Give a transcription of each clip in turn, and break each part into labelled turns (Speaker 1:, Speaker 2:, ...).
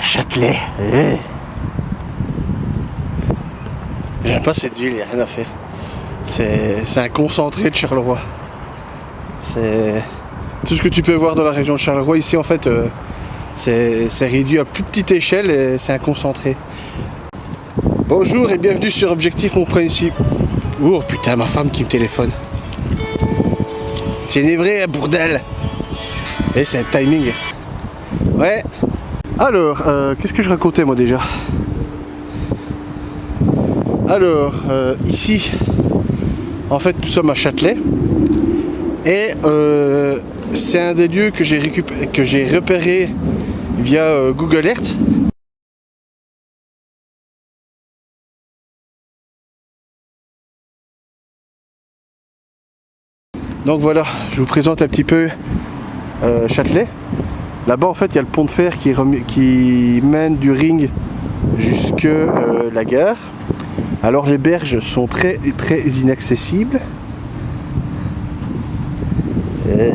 Speaker 1: Châtelet. J'aime pas cette ville, il n'y a rien à faire. C'est un concentré de Charleroi. C'est tout ce que tu peux voir dans la région de Charleroi. Ici en fait c'est réduit à plus petite échelle et c'est un concentré. Bonjour et bienvenue sur Objectif Mon Principe. Oh putain, ma femme qui me téléphone. C'est une vraie bourdelle. Et c'est un timing. Ouais. Alors, qu'est-ce que je racontais moi déjà? Alors, ici, en fait, nous sommes à Châtelet. Et c'est un des lieux que j'ai repéré via Google Earth. Donc voilà, je vous présente un petit peu Châtelet. Là-bas, en fait, il y a le pont de fer qui mène du ring jusque la gare. Alors les berges sont très inaccessibles. Et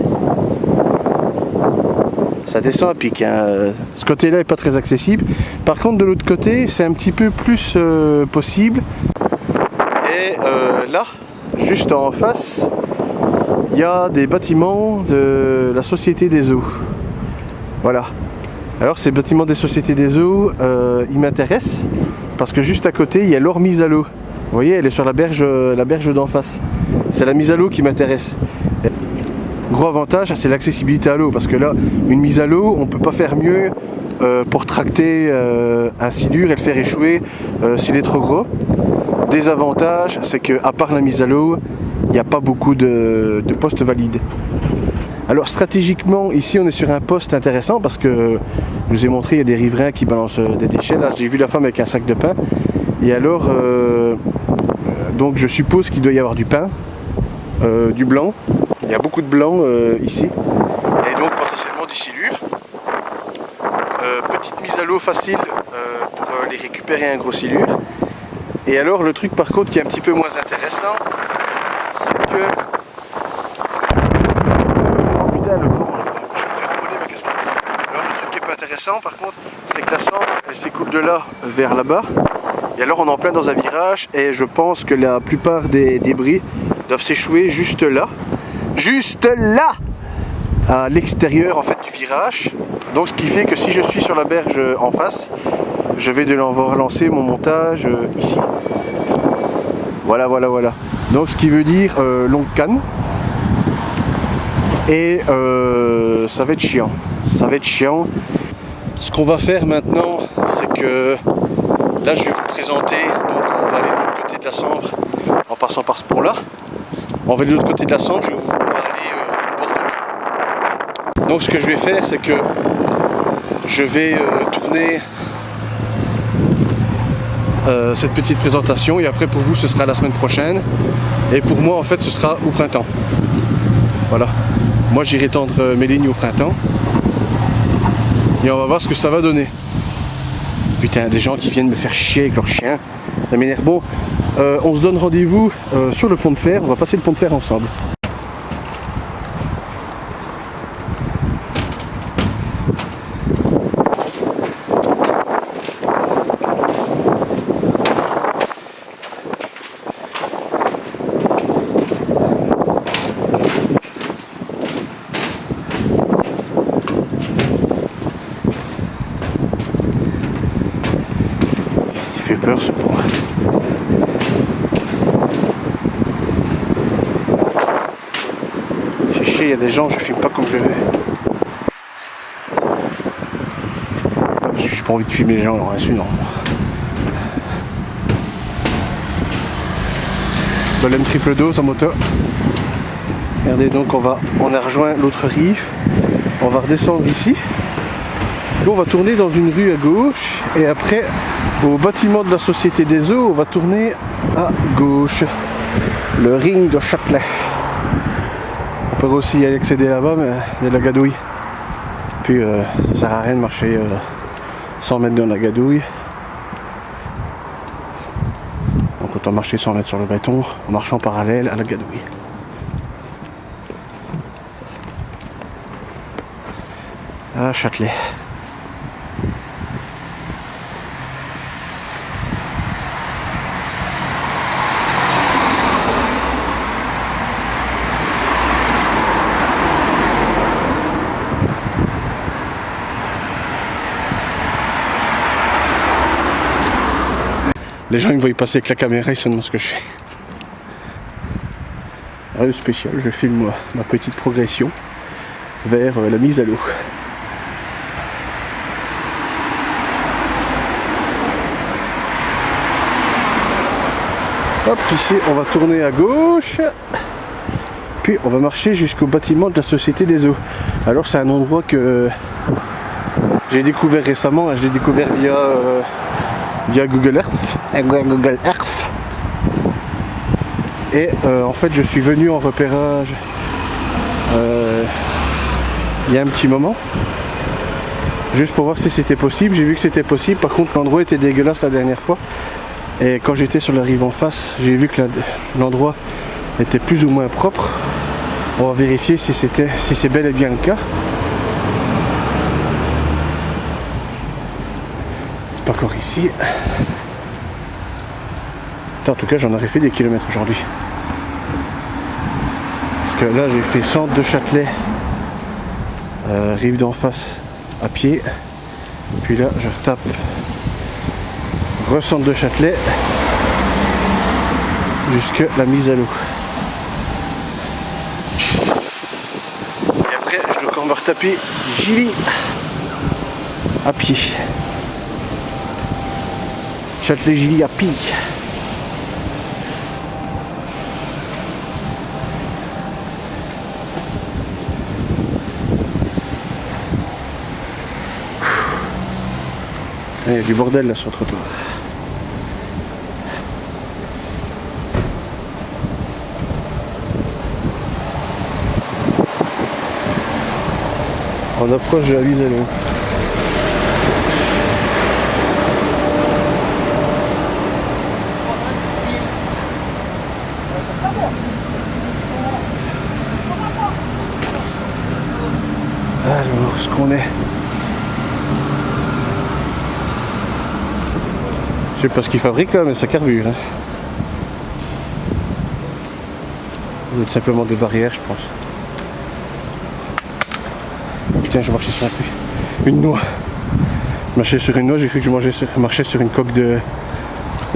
Speaker 1: ça descend à pic, hein. Ce côté-là n'est pas très accessible. Par contre, de l'autre côté, c'est un petit peu plus possible. Et là, juste en face, il y a des bâtiments de la Société des Eaux. Voilà. Alors ces bâtiments des Sociétés des Eaux, ils m'intéressent parce que juste à côté, il y a leur mise à l'eau. Vous voyez, elle est sur la berge d'en face. C'est la mise à l'eau qui m'intéresse. Gros avantage, c'est l'accessibilité à l'eau, parce que là, une mise à l'eau, on ne peut pas faire mieux pour tracter un silure et le faire échouer s'il est trop gros. Désavantage, c'est qu'à part la mise à l'eau, il n'y a pas beaucoup de postes valides. Alors stratégiquement, ici on est sur un poste intéressant parce que je vous ai montré, il y a des riverains qui balancent des déchets. Là j'ai vu la femme avec un sac de pain. Et alors, donc je suppose qu'il doit y avoir du pain, du blanc. Il y a beaucoup de blanc ici. Et donc potentiellement du silure. Petite mise à l'eau facile pour les récupérer un gros silure. Et alors le truc par contre qui est un petit peu moins intéressant, c'est que... Oh putain, le vent, je vais me faire voler ma casquette. Alors le truc qui est pas intéressant par contre, c'est que la cendre, elle s'écoule de là vers là-bas. Et alors on est en plein dans un virage et je pense que la plupart des débris doivent s'échouer juste là. Juste là, à l'extérieur en fait du virage. Donc ce qui fait que si je suis sur la berge en face, je vais devoir lancer mon montage ici. Voilà. Donc ce qui veut dire longue canne. Et ça va être chiant. Ce qu'on va faire maintenant, c'est que là je vais vous présenter. Donc on va aller de l'autre côté de la Sambre en passant par ce pont-là. On va aller de l'autre côté de la Sambre, on va aller au bord de l'eau. Donc ce que je vais faire, c'est que je vais tourner cette petite présentation et après pour vous ce sera la semaine prochaine et pour moi en fait ce sera au printemps. Voilà, moi j'irai tendre mes lignes au printemps et on va voir ce que ça va donner. Putain, des gens qui viennent me faire chier avec leur chien, ça m'énerve. Bon, on se donne rendez-vous sur le pont de fer, on va passer le pont de fer ensemble. Il fait peur ce pont. Il y a des gens, je filme pas comme je veux. Parce que j'ai pas envie de filmer les gens, alors c'est non. Golem triple dose en moto. Regardez, donc on a rejoint l'autre rive. On va redescendre ici. Là, on va tourner dans une rue à gauche. Et après, au bâtiment de la Société des Eaux, on va tourner à gauche. Le ring de Châtelet. On peut aussi y aller accéder là-bas, mais il y a de la gadouille. Puis ça sert à rien de marcher 100 mètres dans la gadouille. Donc autant marcher 100 mètres sur le béton en marchant parallèle à la gadouille. Ah, Châtelet. Les gens ils me voient passer avec la caméra, ils se demandent ce que je fais. Rien de spécial, je filme ma petite progression vers la mise à l'eau. Hop, ici on va tourner à gauche. Puis on va marcher jusqu'au bâtiment de la Société des Eaux. Alors c'est un endroit que j'ai découvert récemment, je l'ai découvert via Google Earth. Et en fait je suis venu en repérage il y a un petit moment, juste pour voir si c'était possible. J'ai vu que c'était possible, par contre l'endroit était dégueulasse la dernière fois. Et quand j'étais sur la rive en face, j'ai vu que l'endroit était plus ou moins propre. On va vérifier si c'est bel et bien le cas. C'est pas encore ici. En tout cas, j'en aurais fait des kilomètres aujourd'hui. Parce que là, j'ai fait centre de Châtelet, rive d'en face à pied. Puis là, je retape centre de Châtelet jusque la mise à l'eau. Et après, je dois encore me retaper Gilly à pied. Châtelet-Gilly à pied. Il y a du bordel là sur le trottoir. On approche de la mise à l'eau. Alors, ce qu'on est. Je sais pas ce qu'ils fabriquent là, mais ça carbure. Hein. Ça doit être simplement des barrières, je pense. Putain, je marchais sur une noix. Je marchais sur une noix, j'ai cru que je marchais sur une coque de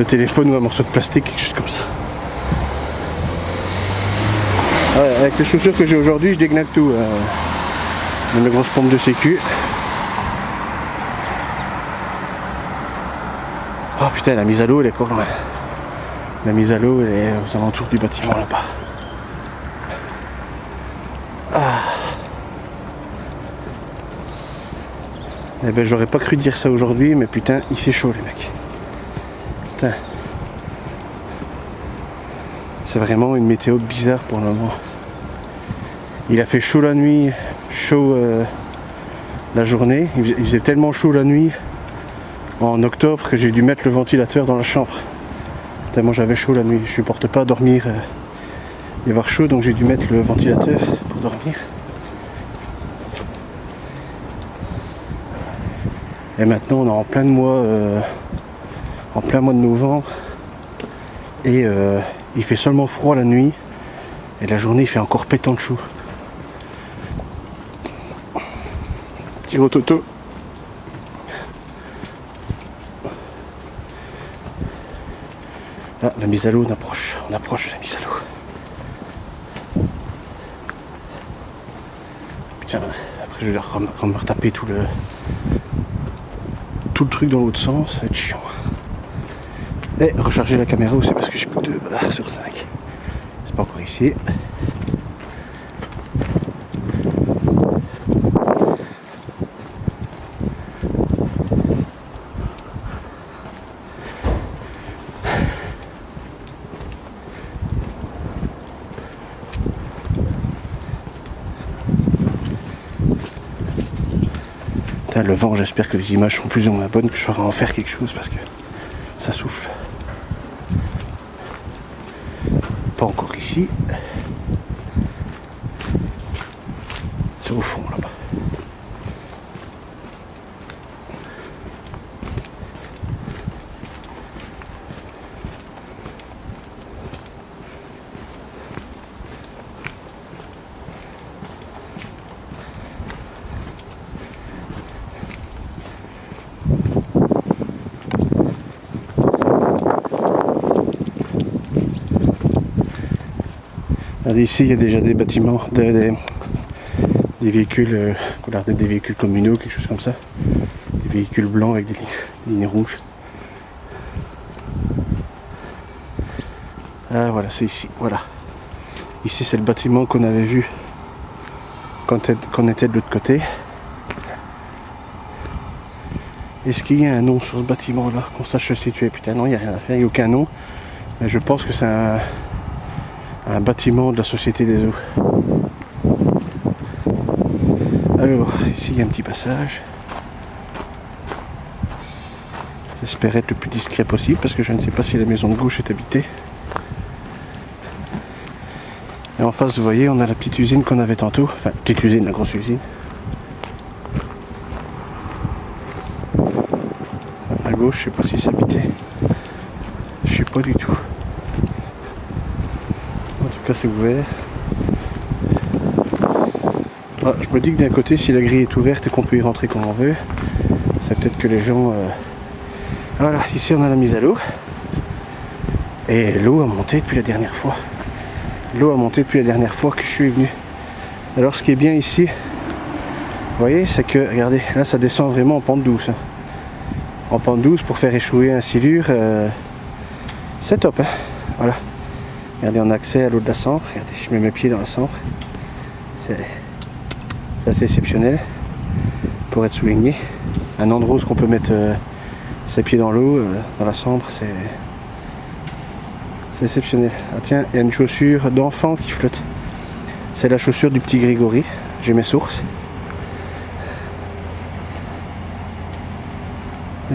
Speaker 1: téléphone ou un morceau de plastique, quelque chose comme ça. Ouais, avec les chaussures que j'ai aujourd'hui, je dégnaque tout. Une grosse pompe de sécu. Oh putain, la mise à l'eau elle est encore loin. La mise à l'eau elle est aux alentours du bâtiment là-bas. Ah. Eh ben j'aurais pas cru dire ça aujourd'hui, mais putain il fait chaud les mecs. Putain. C'est vraiment une météo bizarre pour le moment. Il a fait chaud la nuit, chaud la journée. Il faisait tellement chaud la nuit en octobre que j'ai dû mettre le ventilateur dans la chambre. Tellement j'avais chaud la nuit. Je supporte pas dormir y avoir chaud, donc j'ai dû mettre le ventilateur pour dormir. Et maintenant on est en plein mois de novembre et il fait seulement froid la nuit et la journée il fait encore pétant de chaud. Petit gros toto. Là, la mise à l'eau, on approche de la mise à l'eau. Putain, après je vais me retaper tout le truc dans l'autre sens, ça va être chiant. Et recharger la caméra aussi parce que j'ai plus que 2 barres sur 5. C'est pas encore ici. Le vent, j'espère que les images sont plus ou moins bonnes, que je saurai en faire quelque chose parce que ça souffle. Pas encore ici. C'est au fond là-bas. Regardez, ici il y a déjà des bâtiments, des véhicules, des véhicules communaux, quelque chose comme ça. Des véhicules blancs avec des lignes rouges. Ah voilà, c'est ici, voilà. Ici c'est le bâtiment qu'on avait vu quand on était de l'autre côté. Est-ce qu'il y a un nom sur ce bâtiment là, qu'on sache se situer? Putain non, il n'y a rien à faire, il n'y a aucun nom. Mais je pense que c'est un bâtiment de la Société des Eaux. Alors, ici il y a un petit passage. J'espère être le plus discret possible parce que je ne sais pas si la maison de gauche est habitée. Et en face, vous voyez, on a la petite usine qu'on avait tantôt. Enfin, petite usine, la grosse usine. À gauche, je sais pas si c'est habité. Je sais pas du tout. En tout cas, c'est ouvert. Ah, je me dis que d'un côté, si la grille est ouverte et qu'on peut y rentrer quand on veut, c'est peut-être que les gens... Voilà, ici on a la mise à l'eau. Et l'eau a monté depuis la dernière fois. L'eau a monté depuis la dernière fois que je suis venu. Alors ce qui est bien ici, vous voyez, c'est que, regardez, là ça descend vraiment en pente douce. Hein. En pente douce pour faire échouer un silure, c'est top. Hein. Voilà. Regardez, on a accès à l'eau de la Sambre. Regardez, je mets mes pieds dans la Sambre. C'est assez exceptionnel pour être souligné. Un endroit où on peut mettre ses pieds dans l'eau, dans la Sambre, c'est exceptionnel. Ah tiens, il y a une chaussure d'enfant qui flotte. C'est la chaussure du petit Grégory. J'ai mes sources.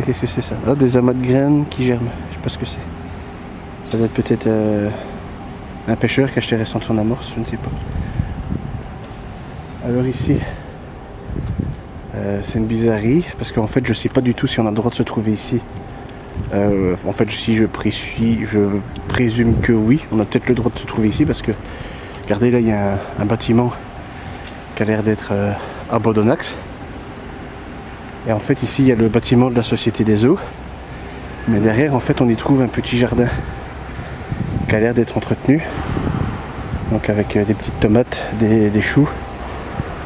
Speaker 1: Qu'est-ce que c'est ça? Ah, des amas de graines qui germent. Je sais pas ce que c'est. Ça doit être peut-être un pêcheur qui a acheté récemment son amorce, je ne sais pas. Alors ici, c'est une bizarrerie parce qu'en fait je sais pas du tout si on a le droit de se trouver ici. En fait, si je présume que oui, on a peut-être le droit de se trouver ici parce que, regardez, là il y a un bâtiment qui a l'air d'être à Bodonax. Et en fait, ici il y a le bâtiment de la Société des Eaux, mais derrière, en fait, on y trouve un petit jardin qui a l'air d'être entretenu, donc avec des petites tomates, des choux.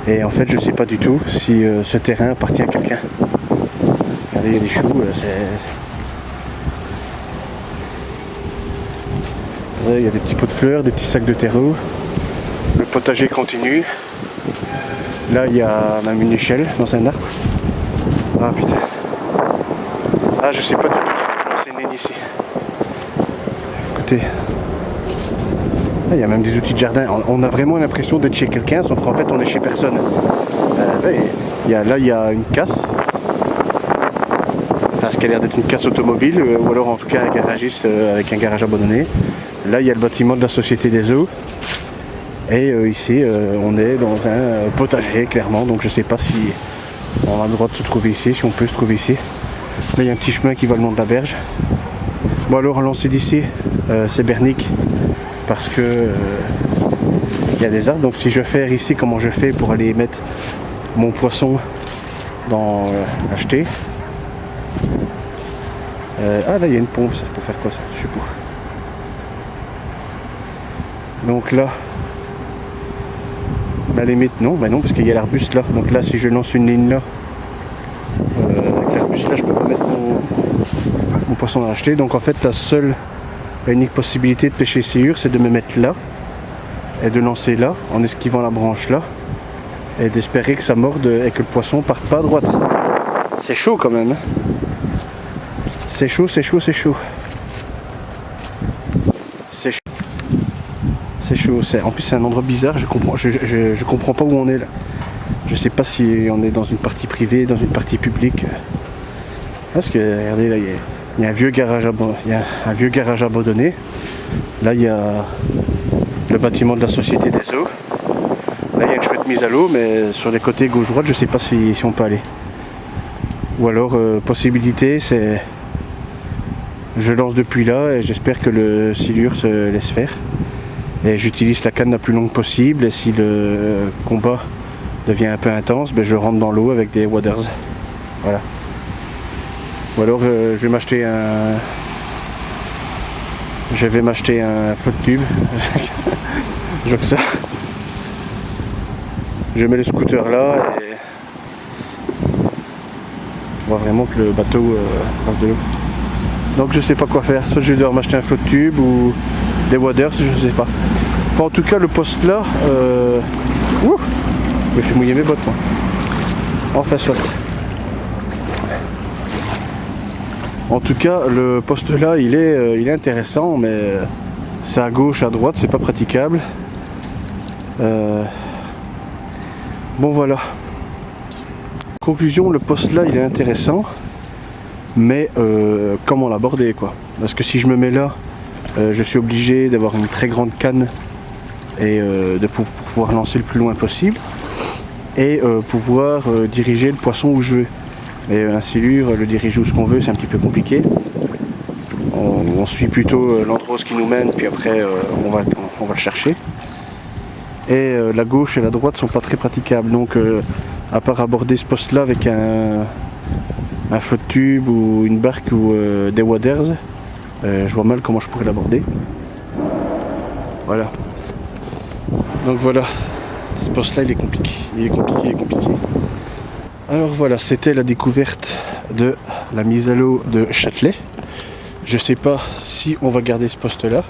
Speaker 1: Et en fait, je sais pas du tout si ce terrain appartient à quelqu'un. Regardez, il y a des choux, il y a des petits pots de fleurs, des petits sacs de terreau. Le potager continue. Là, il y a même une échelle dans un arbre. Ah putain. Ah, je sais pas du tout si c'est né ici. Écoutez. Ah, il y a même des outils de jardin. On a vraiment l'impression d'être chez quelqu'un, sauf qu'en fait, on est chez personne. Là, il y a une casse. Enfin, ce qui a l'air d'être une casse automobile, ou alors en tout cas un garagiste avec un garage abandonné. Là, il y a le bâtiment de la Société des Eaux. Et ici, on est dans un potager, clairement. Donc, je sais pas si on a le droit de se trouver ici, si on peut se trouver ici. Là, il y a un petit chemin qui va le long de la berge. Bon, alors, lancer d'ici, c'est Bernic. Parce que il y a des arbres. Donc, si je fais ici, comment je fais pour aller mettre mon poisson dans l'acheter. Ah, là, il y a une pompe, ça, pour faire quoi ça? Je sais pas. Donc là, la limite non, bah non, parce qu'il y a l'arbuste là. Donc là, si je lance une ligne là, avec l'arbuste là, je peux pas mettre mon poisson dans l'acheter. Donc en fait, la unique possibilité de pêcher silure, c'est de me mettre là et de lancer là, en esquivant la branche là, et d'espérer que ça morde et que le poisson parte pas à droite. C'est chaud quand même. Hein. C'est chaud, c'est chaud, c'est chaud. C'est chaud. C'est chaud. En plus, c'est un endroit bizarre. Je comprends pas où on est là. Je sais pas si on est dans une partie privée, dans une partie publique. Parce que regardez là, il y a un vieux garage abandonné. Là, il y a le bâtiment de la Société des Eaux. Là, il y a une chouette mise à l'eau, mais sur les côtés gauche-droite, je sais pas si on peut aller. Ou alors, possibilité, c'est je lance depuis là et j'espère que le silure se laisse faire. Et j'utilise la canne la plus longue possible, et si le combat devient un peu intense, ben je rentre dans l'eau avec des waders. Voilà. Ou alors je vais m'acheter un pot de tube. Je vois que ça. Je mets le scooter là et on voit vraiment que le bateau passe de l'eau. Donc je sais pas quoi faire, soit je vais devoir m'acheter un flotte tube ou des waders, je sais pas. Enfin en tout cas le poste là, je me fais mouiller mes bottes moi. Enfin soit. En tout cas le poste là il est intéressant, mais c'est à gauche, à droite, c'est pas praticable. Bon voilà. Conclusion, le poste là il est intéressant, mais comment l'aborder quoi? Parce que si je me mets là, je suis obligé d'avoir une très grande canne et de pouvoir lancer le plus loin possible et pouvoir diriger le poisson où je veux. Mais un silure, le diriger où ce qu'on veut, c'est un petit peu compliqué. On suit plutôt l'endroit qui nous mène, puis après on va le chercher. Et la gauche et la droite sont pas très praticables, donc à part aborder ce poste là avec un flotte tube ou une barque ou des waders, je vois mal comment je pourrais l'aborder. Voilà. Donc voilà, ce poste là il est compliqué, Alors voilà, c'était la découverte de la mise à l'eau de Châtelet. Je sais pas si on va garder ce poste là,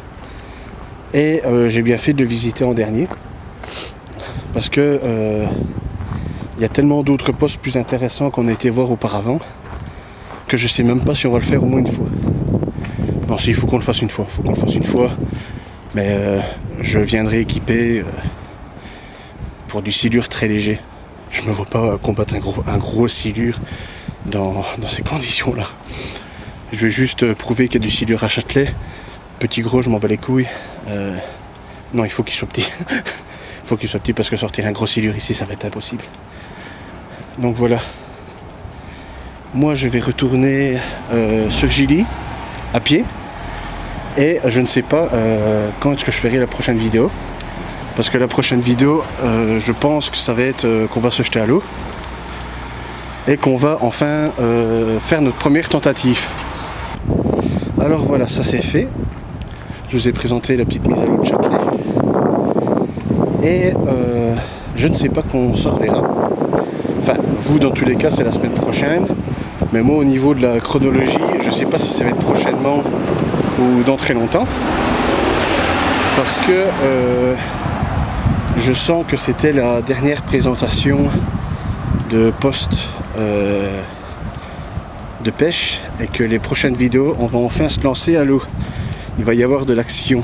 Speaker 1: et j'ai bien fait de le visiter en dernier parce que il y a tellement d'autres postes plus intéressants qu'on a été voir auparavant que je sais même pas si on va le faire au moins une fois. Non, si, il faut qu'on le fasse une fois, mais je viendrai équipé pour du silure très léger. Je me vois pas combattre un gros silure dans ces conditions là. Je vais juste prouver qu'il y a du silure à Châtelet. Petit gros, je m'en bats les couilles. Non, il faut qu'il soit petit. Il faut qu'il soit petit parce que sortir un gros silure ici, ça va être impossible. Donc voilà. Moi, je vais retourner sur Gilly à pied. Et je ne sais pas quand est-ce que je ferai la prochaine vidéo. Parce que la prochaine vidéo, je pense que ça va être qu'on va se jeter à l'eau. Et qu'on va enfin faire notre première tentative. Alors voilà, ça c'est fait. Je vous ai présenté la petite mise à l'eau de Châtelet. Et je ne sais pas quand on s'en reverra. Enfin, vous dans tous les cas c'est la semaine prochaine. Mais moi au niveau de la chronologie, je ne sais pas si ça va être prochainement ou dans très longtemps. Parce que je sens que c'était la dernière présentation de poste de pêche et que les prochaines vidéos on va enfin se lancer à l'eau. Il va y avoir de l'action.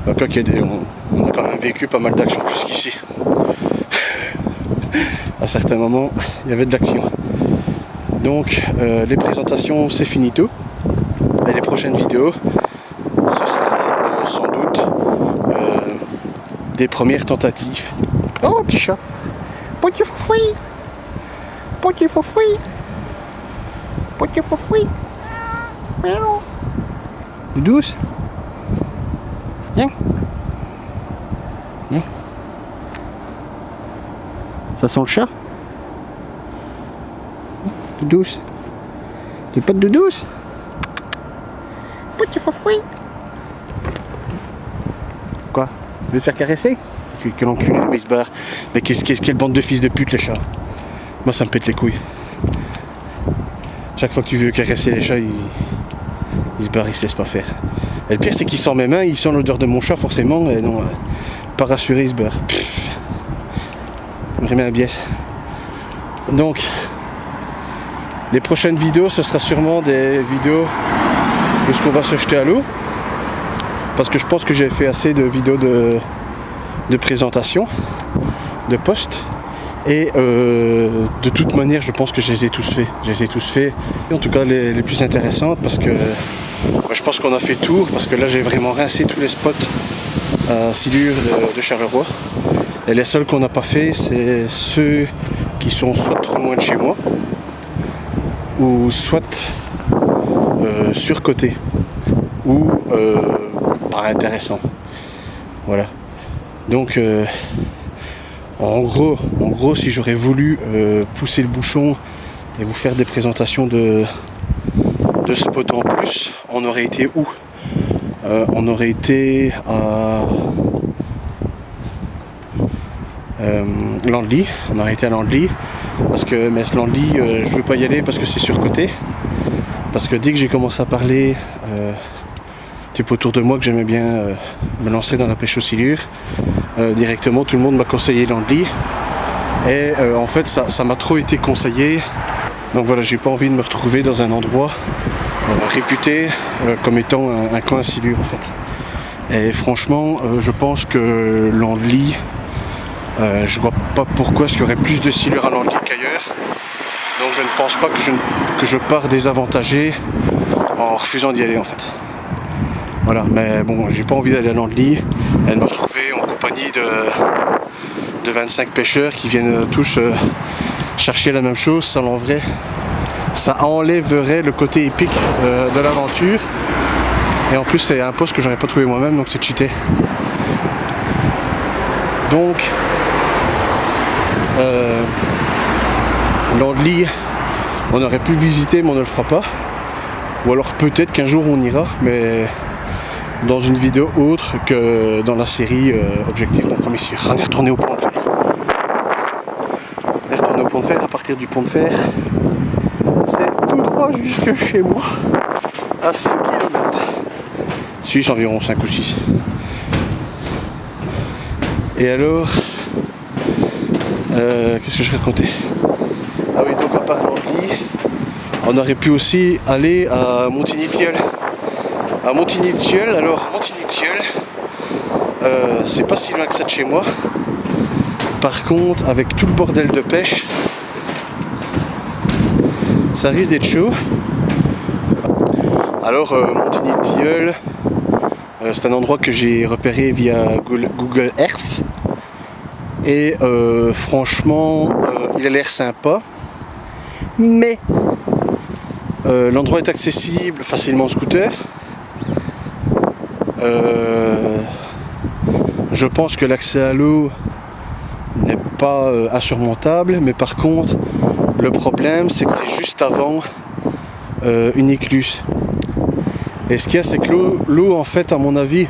Speaker 1: On a quand même vécu pas mal d'action jusqu'ici. À certains moments il y avait de l'action. Donc les présentations c'est finito. Et les prochaines vidéos ce sera sans doute des premières tentatives. Oh petit chat. Petit foufoui. Petit foufoui. Petit foufoui. Miaou. Douce. Viens. Viens. Ça sent le chat. Douce. T'es pas de douce. Petit foufoui. Quoi? Tu veux te faire caresser? Quel enculé, mais il se barre. Mais quelle bande de fils de pute les chats. Moi ça me pète les couilles. Chaque fois que tu veux caresser les chats, ils se barrent, ils se laissent pas faire. Et le pire c'est qu'il sent mes mains, il sent l'odeur de mon chat forcément, et non, pas rassuré, il se barre. Vraiment un biais. Donc, les prochaines vidéos, ce sera sûrement des vidéos où ce qu'on va se jeter à l'eau. Parce que je pense que j'ai fait assez de vidéos de présentation, de posts. Et de toute manière, je pense que je les ai tous faits. En tout cas, les plus intéressantes, parce que je pense qu'on a fait le tour. Parce que là, j'ai vraiment rincé tous les spots à silure de Charleroi. Et les seuls qu'on n'a pas fait, c'est ceux qui sont soit trop loin de chez moi, ou soit surcotés, ou pas intéressants. Voilà. Donc en gros, si j'aurais voulu pousser le bouchon et vous faire des présentations de spots en plus, on aurait été où? On aurait été à Landly. On a été à Landly parce que mais Landly, je veux pas y aller parce que c'est surcoté. Parce que dès que j'ai commencé à parler type autour de moi que j'aimais bien me lancer dans la pêche aux silures, directement tout le monde m'a conseillé Landly. Et en fait ça m'a trop été conseillé. Donc voilà, j'ai pas envie de me retrouver dans un endroit réputé comme étant un coin à silure en fait. Et franchement, je pense que Landly, je vois pas pourquoi est-ce qu'il y aurait plus de silures à Landly qu'ailleurs. Donc je ne pense pas que je pars désavantagé en refusant d'y aller en fait. Voilà, mais bon, j'ai pas envie d'aller à Landly et de me retrouver en compagnie de 25 pêcheurs qui viennent tous chercher la même chose. Ça, en vrai, ça enlèverait le côté épique de l'aventure. Et en plus, c'est un poste que j'aurais pas trouvé moi-même, donc c'est cheaté. Donc, Landly, on aurait pu le visiter, mais on ne le fera pas. Ou alors peut-être qu'un jour on ira, mais dans une vidéo autre que dans la série Objectif Mon Premier Silure. On est retourné au pont de fer. On est retourné au pont de fer. À partir du pont de fer, c'est tout droit jusque chez moi, à 6 km. 6, environ 5 ou 6. Et alors, qu'est-ce que je racontais? Ah oui, donc à part Landly, on aurait pu aussi aller à Montigny-Tilleul. À Montigny-Tilleul, alors Montigny-Tilleul, c'est pas si loin que ça de chez moi. Par contre, avec tout le bordel de pêche, ça risque d'être chaud. Alors Montigny-Tilleul, c'est un endroit que j'ai repéré via Google Earth. Et franchement, il a l'air sympa. Mais l'endroit est accessible facilement en scooter. Je pense que l'accès à l'eau n'est pas insurmontable, mais par contre le problème c'est que c'est juste avant une écluse. Et ce qu'il y a, c'est que l'eau en fait, à mon avis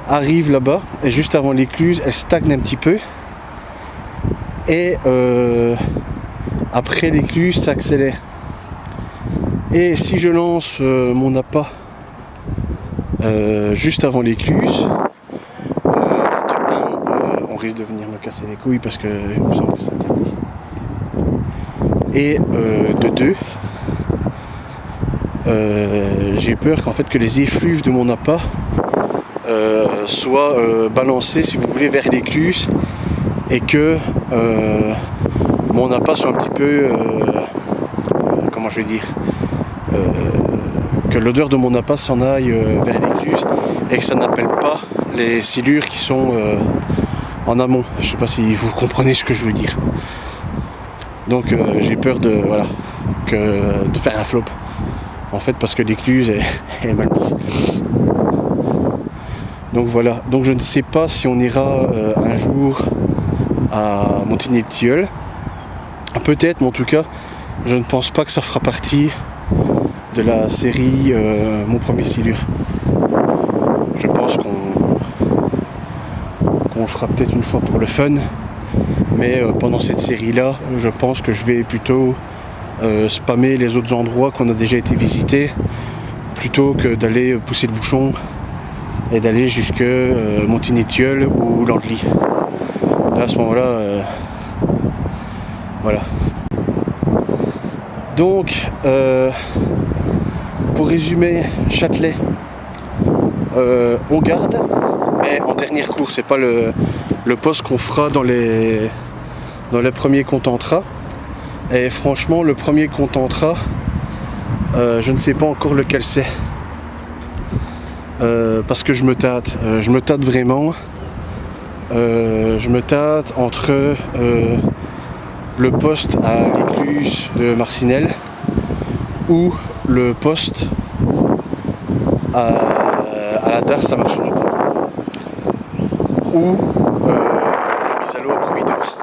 Speaker 1: arrive là-bas, et juste avant l'écluse elle stagne un petit peu, et après l'écluse ça accélère. Et si je lance mon appât juste avant l'écluse, on risque de venir me casser les couilles parce que il me semble que c'est interdit. Et de 2, j'ai peur qu'en fait que les effluves de mon appât soient balancés, si vous voulez, vers l'écluse, et que mon appât soit un petit peu comment je vais dire, que l'odeur de mon appât s'en aille vers l'écluse et que ça n'appelle pas les silures qui sont en amont. Je ne sais pas si vous comprenez ce que je veux dire. Donc j'ai peur de faire un flop en fait, parce que l'écluse est mal mise. Donc voilà, donc je ne sais pas si on ira un jour à Montigny-Tilleul. Peut-être, mais en tout cas je ne pense pas que ça fera partie de la série Mon Premier Silure. Je pense qu'on le fera peut-être une fois pour le fun, mais pendant cette série là je pense que je vais plutôt spammer les autres endroits qu'on a déjà été visités plutôt que d'aller pousser le bouchon et d'aller jusque Montigny-Tilleul ou Landly. Là, à ce moment là voilà. Donc pour résumer, Châtelet, on garde, mais en dernière course. C'est pas le poste qu'on fera dans les premiers contentras. Et franchement, le premier contentra, je ne sais pas encore lequel c'est, parce que je me tâte vraiment. Je me tâte entre le poste à l'écluse de Marcinelle ou le poste à la Darse à Marchenopeau, ou la mise à l'eau à Providence.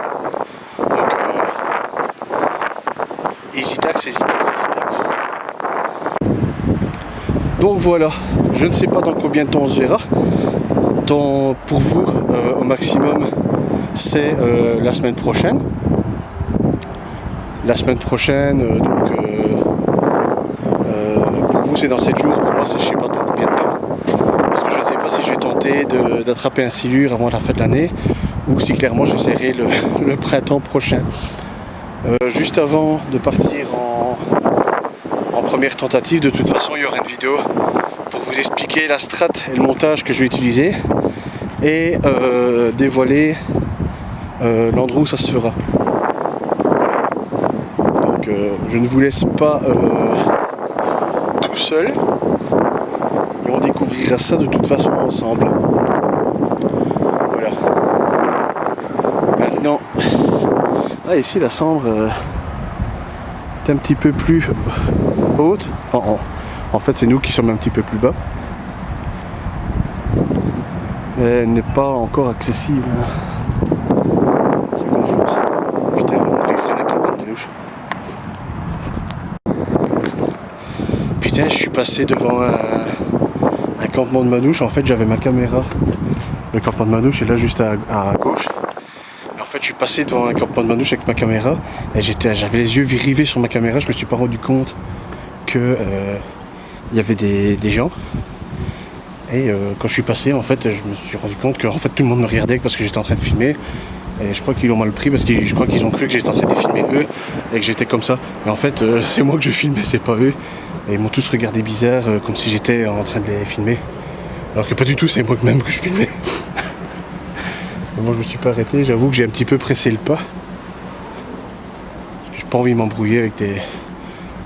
Speaker 1: Donc hésitax. Donc voilà, je ne sais pas dans combien de temps on se verra. Pour vous, au maximum c'est la semaine prochaine. La semaine prochaine, pour vous c'est dans 7 jours, pour moi c'est je sais pas dans combien de temps. Parce que je ne sais pas si je vais tenter d'attraper un silure avant la fin de l'année ou si clairement j'essaierai le printemps prochain. Juste avant de partir en première tentative, de toute façon il y aura une vidéo pour vous expliquer la strat et le montage que je vais utiliser et dévoiler l'endroit où ça se fera. Donc je ne vous laisse pas tout seul, mais on découvrira ça de toute façon ensemble. Voilà. Maintenant, ici la Sambre est un petit peu plus haute. Enfin, en fait c'est nous qui sommes un petit peu plus bas. Mais elle n'est pas encore accessible. C'est confiance. Putain, on arrive à la campagne de Manouche. Putain, je suis passé devant un campement de Manouche. En fait, j'avais ma caméra. Le campement de Manouche est là juste à gauche. Et en fait, je suis passé devant un campement de Manouche avec ma caméra. Et j'avais les yeux rivés sur ma caméra. Je me suis pas rendu compte que il y avait des gens. Et quand je suis passé, en fait, je me suis rendu compte que en fait, tout le monde me regardait parce que j'étais en train de filmer. Et je crois qu'ils l'ont mal pris parce que je crois qu'ils ont cru que j'étais en train de filmer eux et que j'étais comme ça. Mais en fait, c'est moi que je filmais, c'est pas eux. Et ils m'ont tous regardé bizarre, comme si j'étais en train de les filmer. Alors que pas du tout, c'est moi-même que je filmais. Mais moi, je me suis pas arrêté. J'avoue que j'ai un petit peu pressé le pas. Parce que j'ai pas envie de m'embrouiller avec des...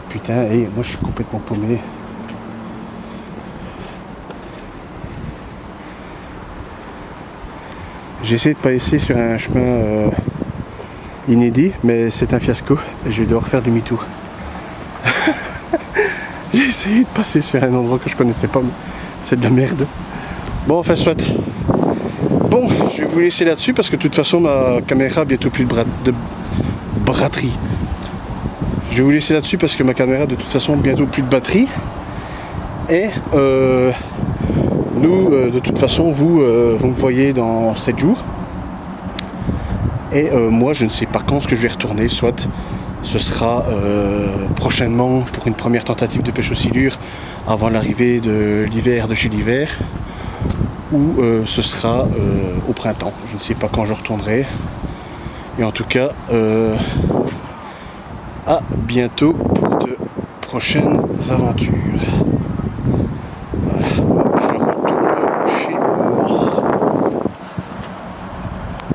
Speaker 1: Putain, et moi, je suis complètement paumé. J'ai essayé de passer sur un chemin inédit, mais c'est un fiasco et je vais devoir faire demi-tour. J'ai essayé de passer sur un endroit que je connaissais pas, mais c'est de la merde. Bon, enfin, soit. Bon, je vais vous laisser là-dessus parce que de toute façon, ma caméra a bientôt plus de batterie. Je vais vous laisser là-dessus parce que ma caméra, de toute façon, bientôt plus de batterie. Et nous, de toute façon, vous me voyez dans 7 jours. Et moi, je ne sais pas quand ce que je vais retourner. Soit ce sera prochainement pour une première tentative de pêche au silure avant l'arrivée de l'hiver de chez l'hiver. Ou ce sera au printemps. Je ne sais pas quand je retournerai. Et en tout cas, à bientôt pour de prochaines aventures.